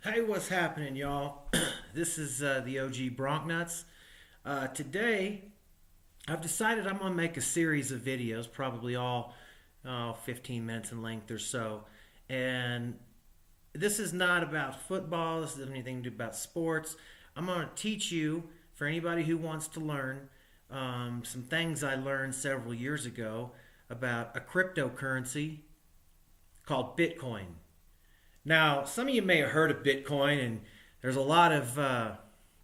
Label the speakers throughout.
Speaker 1: Hey, what's happening, y'all? This is the OG Broncnutz. Today, I've decided I'm going to make a series of videos, probably all 15 minutes in length or so. And this is not about football, this isn't anything to do about sports. I'm going to teach you, for anybody who wants to learn, some things I learned several years ago about a cryptocurrency called Bitcoin. Now, some of you may have heard of Bitcoin, and there's a lot of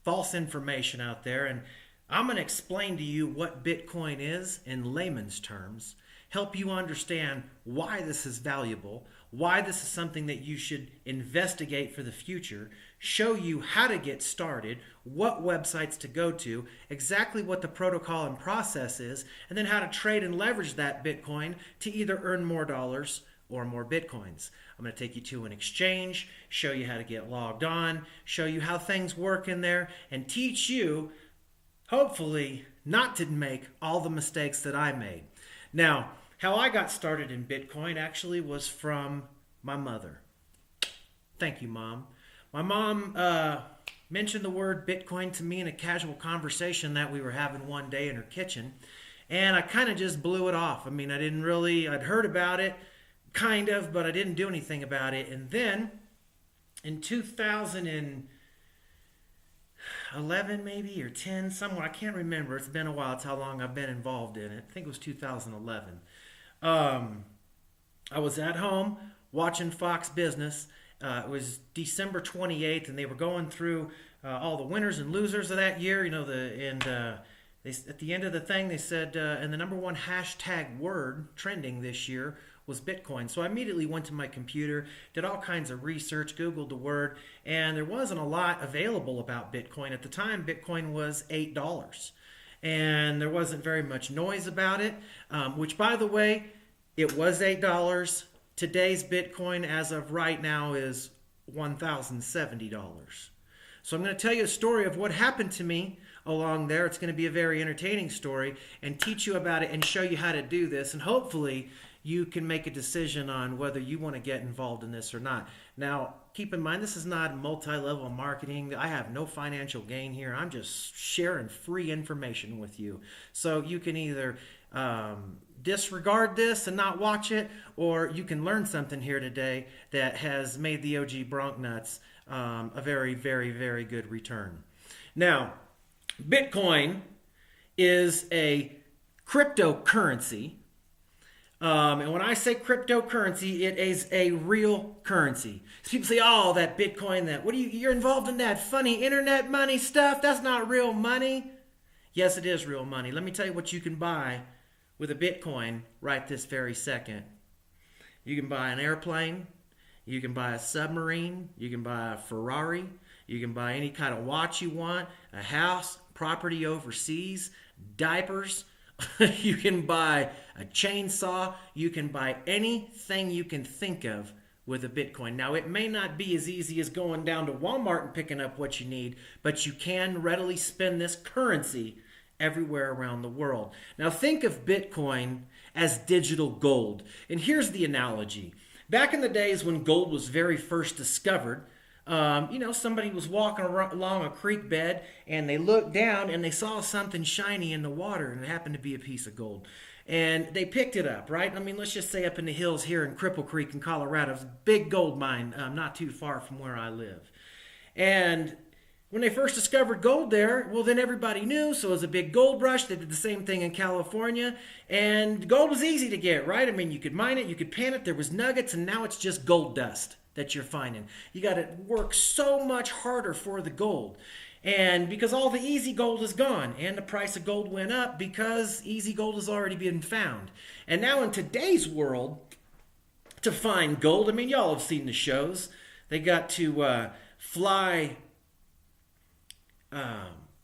Speaker 1: false information out there. And I'm going to explain to you what Bitcoin is in layman's terms, help you understand why this is valuable, why this is something that you should investigate for the future, show you how to get started, what websites to go to, exactly what the protocol and process is, and then how to trade and leverage that Bitcoin to either earn more dollars or more Bitcoins. I'm going to take you to an exchange, show you how to get logged on, show you how things work in there, and teach you, hopefully, not to make all the mistakes that I made. Now, how I got started in Bitcoin actually was from my mother. Thank you, Mom. My mom mentioned the word Bitcoin to me in a casual conversation that we were having one day in her kitchen, and I kind of just blew it off. I mean, I'd heard about it, kind of, but I didn't do anything about it. And then in 2011 maybe, or 10, somewhere, I can't remember. It's been a while. It's how long I've been involved in it. I think it was 2011. I was at home watching Fox Business. It was December 28th, and they were going through all the winners and losers of that year. At the end of the thing, they said, and the number one hashtag word trending this year was Bitcoin. So I immediately went to my computer, did all kinds of research, Googled the word, and there wasn't a lot available about Bitcoin. At the time, Bitcoin was $8. And there wasn't very much noise about it, which, by the way, it was $8. Today's Bitcoin, as of right now, is $1,070. So I'm going to tell you a story of what happened to me along there. It's going to be a very entertaining story, and teach you about it and show you how to do this. And hopefully you can make a decision on whether you want to get involved in this or not. Now, keep in mind, this is not multi-level marketing. I have no financial gain here. I'm just sharing free information with you. So you can either disregard this and not watch it, or you can learn something here today that has made the OG Broncnutz a very, very, very good return. Now, Bitcoin is a cryptocurrency. And when I say cryptocurrency, it is a real currency. So people say, "Oh, that Bitcoin, you're involved in that funny internet money stuff. That's not real money." Yes, it is real money. Let me tell you what you can buy with a Bitcoin right this very second. You can buy an airplane. You can buy a submarine. You can buy a Ferrari. You can buy any kind of watch you want, a house, property overseas, diapers. You can buy a chainsaw. You can buy anything you can think of with a Bitcoin. Now, it may not be as easy as going down to Walmart and picking up what you need, but you can readily spend this currency everywhere around the world. Now, think of Bitcoin as digital gold. And here's the analogy. Back in the days when gold was very first discovered, somebody was walking along a creek bed, and they looked down and they saw something shiny in the water, and it happened to be a piece of gold. And they picked it up, right? I mean, let's just say up in the hills here in Cripple Creek in Colorado, it's a big gold mine not too far from where I live. And when they first discovered gold there, well, then everybody knew, so it was a big gold rush. They did the same thing in California, and gold was easy to get, right? I mean, you could mine it, you could pan it, there was nuggets, and now it's just gold dust that you're finding. You got to work so much harder for the gold. And because all the easy gold is gone, and the price of gold went up because easy gold has already been found. And now in today's world, to find gold, I mean, y'all have seen the shows. They got to fly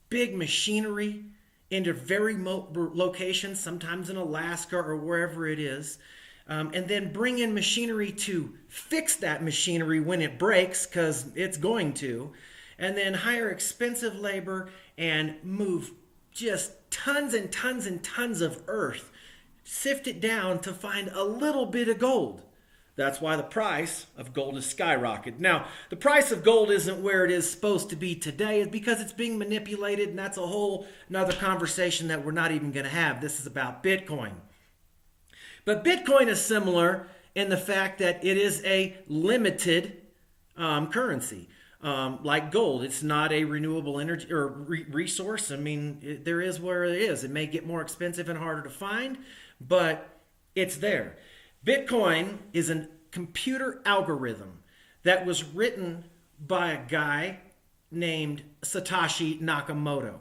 Speaker 1: big machinery into very remote locations, sometimes in Alaska or wherever it is, and then bring in machinery to fix that machinery when it breaks, because it's going to, and then hire expensive labor and move just tons and tons and tons of earth, sift it down to find a little bit of gold. That's why the price of gold has skyrocketed. Now, the price of gold isn't where it is supposed to be today. It's because it's being manipulated, and that's a whole another conversation that we're not even going to have. This is about Bitcoin. But Bitcoin is similar in the fact that it is a limited currency. Like gold, it's not a renewable energy or resource. I mean, there is where it is. It may get more expensive and harder to find, but it's there. Bitcoin is a computer algorithm that was written by a guy named Satoshi Nakamoto.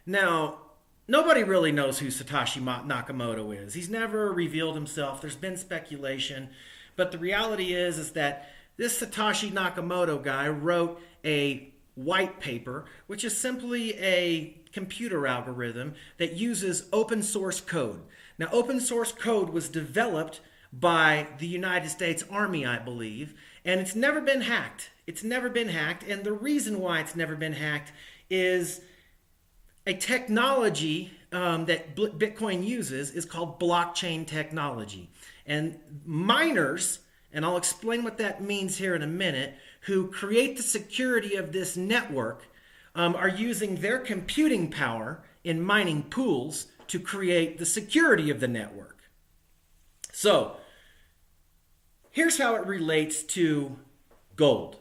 Speaker 1: Now, nobody really knows who Satoshi Nakamoto is. He's never revealed himself. There's been speculation, but the reality is that this Satoshi Nakamoto guy wrote a white paper, which is simply a computer algorithm that uses open source code. Now, open source code was developed by the United States Army, I believe, and it's never been hacked. It's never been hacked, and the reason why it's never been hacked is a technology that Bitcoin uses is called blockchain technology. And miners, and I'll explain what that means here in a minute, who create the security of this network are using their computing power in mining pools to create the security of the network. So, here's how it relates to gold.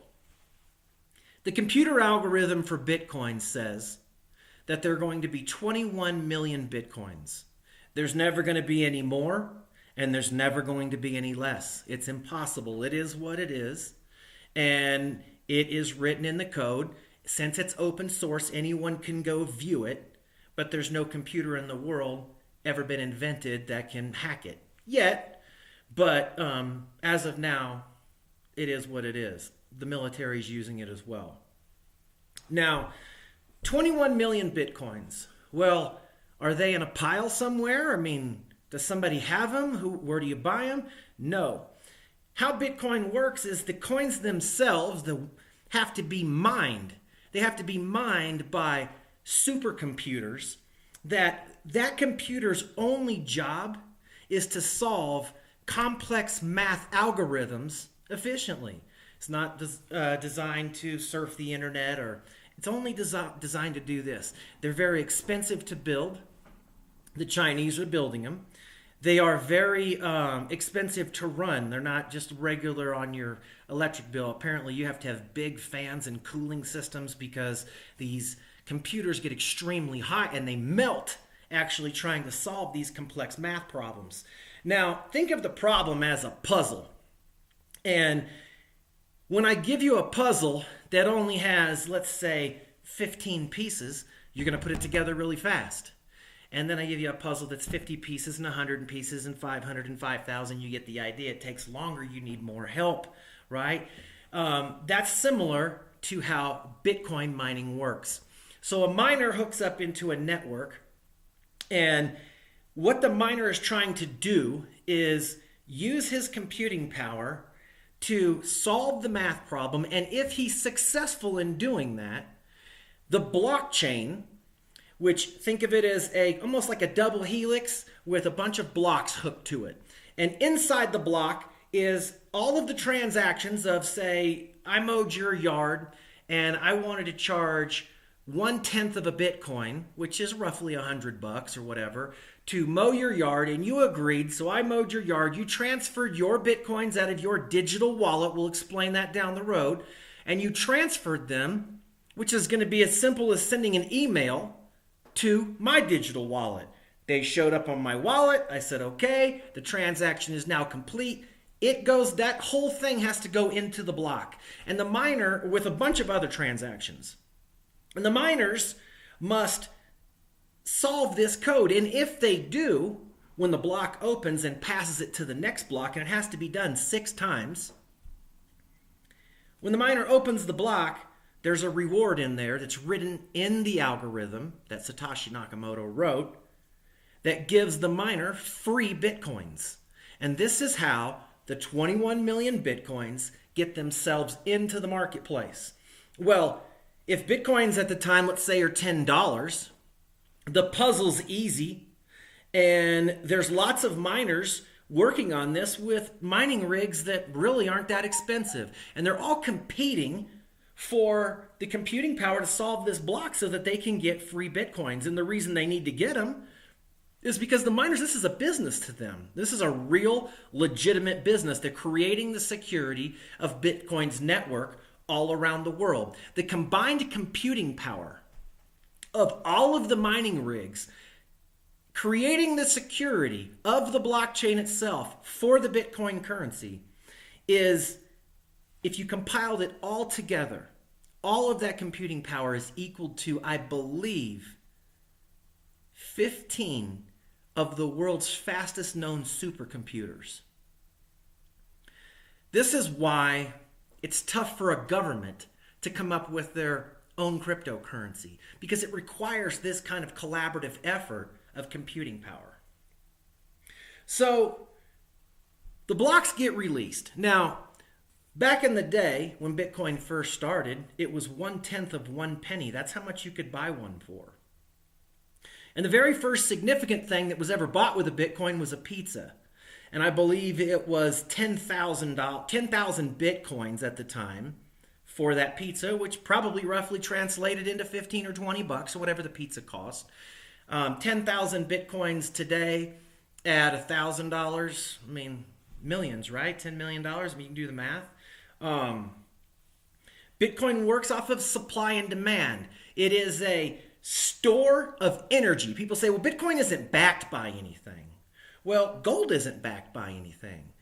Speaker 1: The computer algorithm for Bitcoin says that there are going to be 21 million Bitcoins. There's never going to be any more, and there's never going to be any less. It's impossible. It is what it is, and it is written in the code. Since it's open source, anyone can go view it, but there's no computer in the world ever been invented that can hack it yet. But as of now, it is what it is. The military's using it as well. Now, 21 million Bitcoins. Well, are they in a pile somewhere? I mean, does somebody have them? Where do you buy them? No. How Bitcoin works is the coins themselves have to be mined. They have to be mined by supercomputers that computer's only job is to solve complex math algorithms efficiently. It's not designed to surf the internet, or it's only designed to do this. They're very expensive to build. The Chinese are building them. They are very expensive to run. They're not just regular on your electric bill. Apparently, you have to have big fans and cooling systems because these computers get extremely hot and they melt actually trying to solve these complex math problems. Now, think of the problem as a puzzle. And when I give you a puzzle that only has, let's say, 15 pieces, you're going to put it together really fast. And then I give you a puzzle that's 50 pieces and 100 pieces and 500 and 5,000. You get the idea. It takes longer. You need more help, right? That's similar to how Bitcoin mining works. So a miner hooks up into a network, and what the miner is trying to do is use his computing power to solve the math problem. And if he's successful in doing that, the blockchain, which think of it as almost like a double helix with a bunch of blocks hooked to it. And inside the block is all of the transactions of, say, I mowed your yard and I wanted to charge 1/10 of a Bitcoin, which is roughly $100 or whatever, to mow your yard, and you agreed. So I mowed your yard. You transferred your Bitcoins out of your digital wallet. We'll explain that down the road. And you transferred them, which is going to be as simple as sending an email to my digital wallet. They showed up on my wallet. I said, okay, the transaction is now complete. That whole thing has to go into the block. And the miner, with a bunch of other transactions. And the miners must solve this code. And if they do, when the block opens and passes it to the next block, and it has to be done 6 times, when the miner opens the block, there's a reward in there that's written in the algorithm that Satoshi Nakamoto wrote that gives the miner free Bitcoins. And this is how the 21 million Bitcoins get themselves into the marketplace. Well, if Bitcoins at the time, let's say, are $10, the puzzle's easy, and there's lots of miners working on this with mining rigs that really aren't that expensive. And they're all competing for the computing power to solve this block so that they can get free Bitcoins. And the reason they need to get them is because the miners, this is a business to them. This is a real, legitimate business. They're creating the security of Bitcoin's network all around the world. The combined computing power of all of the mining rigs creating the security of the blockchain itself for the Bitcoin currency is, if you compiled it all together, all of that computing power is equal to, I believe, 15 of the world's fastest known supercomputers. This is why it's tough for a government to come up with their own cryptocurrency, because it requires this kind of collaborative effort of computing power. So the blocks get released. Now, back in the day when Bitcoin first started, it was 1/10 of 1 penny. That's how much you could buy one for. And the very first significant thing that was ever bought with a Bitcoin was a pizza. And I believe it was 10,000 Bitcoins at the time for that pizza, which probably roughly translated into 15 or 20 bucks, or whatever the pizza cost. 10,000 Bitcoins today at $1,000, I mean, millions, right? $10 million, I mean, you can do the math. Bitcoin works off of supply and demand. It is a store of energy. People say, well, Bitcoin isn't backed by anything. Well, gold isn't backed by anything.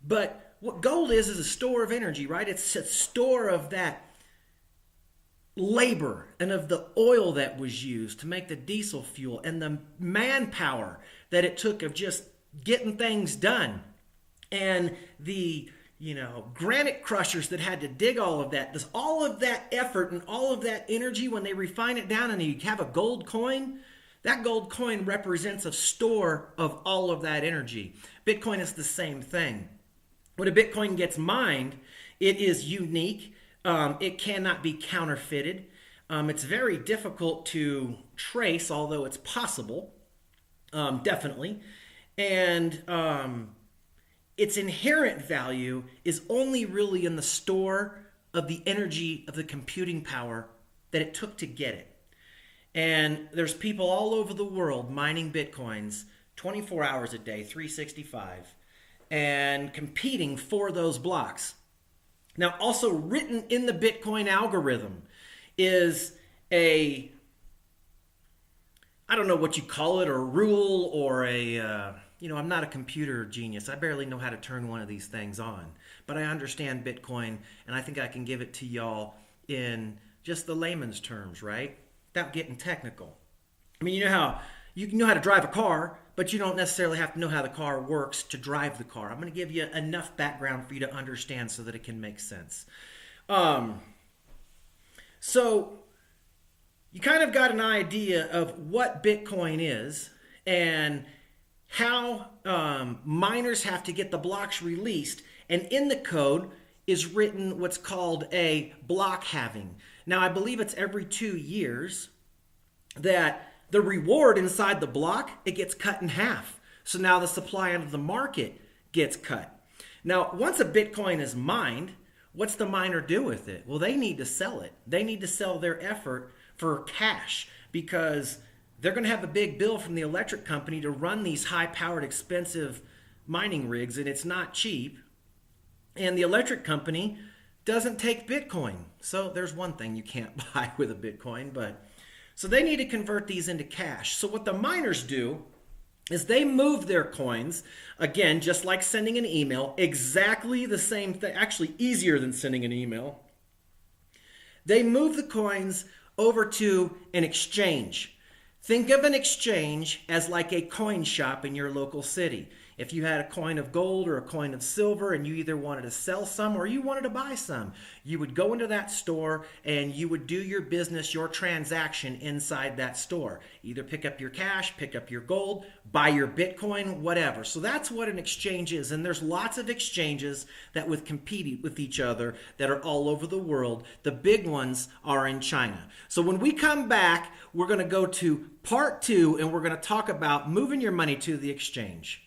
Speaker 1: But what gold is a store of energy, right? It's a store of that labor and of the oil that was used to make the diesel fuel and the manpower that it took of just getting things done. And the granite crushers that had to dig all of that. There's all of that effort and all of that energy when they refine it down and you have a gold coin. That gold coin represents a store of all of that energy. Bitcoin is the same thing. When a Bitcoin gets mined, it is unique. It cannot be counterfeited. It's very difficult to trace, although it's possible, definitely. And its inherent value is only really in the store of the energy of the computing power that it took to get it. And there's people all over the world mining Bitcoins 24 hours a day, 365, and competing for those blocks. Now, also written in the Bitcoin algorithm is I don't know what you call it, or a rule, or I'm not a computer genius. I barely know how to turn one of these things on. But I understand Bitcoin, and I think I can give it to y'all in just the layman's terms, right? Without getting technical. I mean, you can know how to drive a car, but you don't necessarily have to know how the car works to drive the car. I'm going to give you enough background for you to understand so that it can make sense. So you kind of got an idea of what Bitcoin is and how miners have to get the blocks released. And in the code is written what's called a block halving. Now, I believe it's every 2 years that the reward inside the block, it gets cut in half. So now the supply of the market gets cut. Now, once a Bitcoin is mined, what's the miner do with it? Well, they need to sell it. They need to sell their effort for cash, because they're going to have a big bill from the electric company to run these high-powered, expensive mining rigs, and it's not cheap. And the electric company doesn't take Bitcoin. So there's one thing you can't buy with a Bitcoin, so they need to convert these into cash. So what the miners do is they move their coins, again, just like sending an email, exactly the same thing, actually easier than sending an email. They move the coins over to an exchange. Think of an exchange as like a coin shop in your local city. If you had a coin of gold or a coin of silver and you either wanted to sell some or you wanted to buy some, you would go into that store and you would do your business, your transaction inside that store. Either pick up your cash, pick up your gold, buy your Bitcoin, whatever. So that's what an exchange is. And there's lots of exchanges that would compete with each other that are all over the world. The big ones are in China. So when we come back, we're going to go to part 2 and we're going to talk about moving your money to the exchange.